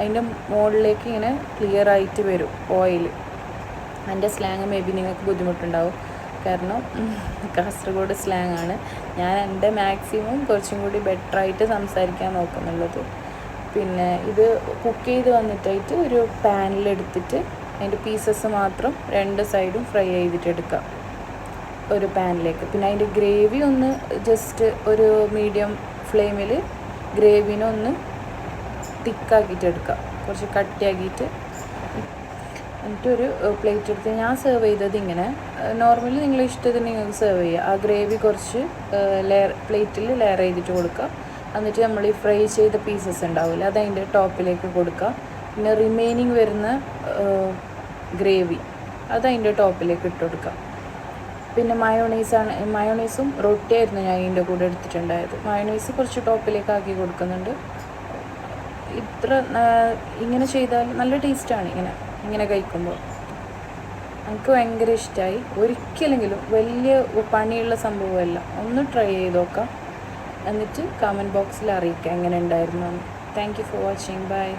അതിൻ്റെ മുകളിലേക്ക് ഇങ്ങനെ ക്ലിയർ ആയിട്ട് വരും ഓയിൽ. എൻ്റെ സ്ലാങ് മേ ബി നിങ്ങൾക്ക് ബുദ്ധിമുട്ടുണ്ടാവും, കാരണം കാസർഗോഡ് സ്ലാങ് ആണ്. ഞാൻ എൻ്റെ മാക്സിമം കുറച്ചും കൂടി ബെറ്ററായിട്ട് സംസാരിക്കാൻ നോക്കുന്നുള്ളത്. പിന്നെ ഇത് കുക്ക് ചെയ്ത് വന്നിട്ടായിട്ട് ഒരു പാനിലെടുത്തിട്ട് അതിൻ്റെ പീസസ് മാത്രം 2 സൈഡും ഫ്രൈ ചെയ്തിട്ട് എടുക്കാം ഒരു പാനിലേക്ക്. പിന്നെ അതിൻ്റെ ഗ്രേവി ഒന്ന് ജസ്റ്റ് ഒരു മീഡിയം ഫ്ലെയിമിൽ ഗ്രേവിനെ ഒന്ന് തിക്കാക്കിയിട്ട് എടുക്കാം, കുറച്ച് കട്ടിയാക്കിയിട്ട്. എന്നിട്ടൊരു പ്ലേറ്റ് എടുത്ത് ഞാൻ സെർവ് ചെയ്തത് ഇങ്ങനെ. നോർമലി നിങ്ങളുടെ ഇഷ്ടത്തിന് നിങ്ങൾക്ക് സെർവ് ചെയ്യുക. ആ ഗ്രേവി കുറച്ച് പ്ലേറ്റിൽ ലെയർ ചെയ്തിട്ട് കൊടുക്കുക. എന്നിട്ട് നമ്മൾ ഈ ഫ്രൈ ചെയ്ത പീസസ് ഉണ്ടാവില്ല, അത് അതിൻ്റെ ടോപ്പിലേക്ക് കൊടുക്കുക. പിന്നെ റിമൈനിങ് വരുന്ന ഗ്രേവി അത് അതിൻ്റെ ടോപ്പിലേക്ക് ഇട്ട് കൊടുക്കുക. പിന്നെ മയോണൈസും റൊട്ടിയായിരുന്നു ഞാൻ ഇതിൻ്റെ കൂടെ എടുത്തിട്ടുണ്ടായത്. മയോണൈസ് കുറച്ച് ടോപ്പിലേക്ക് ആക്കി കൊടുക്കുന്നുണ്ട്. ഇങ്ങനെ ചെയ്താൽ നല്ല ടേസ്റ്റാണ് ഇങ്ങനെ കഴിക്കുമ്പോൾ. എനിക്ക് ഭയങ്കര ഇഷ്ടമായി. ഒരിക്കലെങ്കിലും വലിയ പണിയുള്ള സംഭവമല്ല, ഒന്ന് ട്രൈ ചെയ്ത് നോക്കാം. എന്നിട്ട് കമൻറ്റ് ബോക്സിൽ അറിയിക്കാം എങ്ങനെ ഉണ്ടായിരുന്നു. Thank you for watching. By.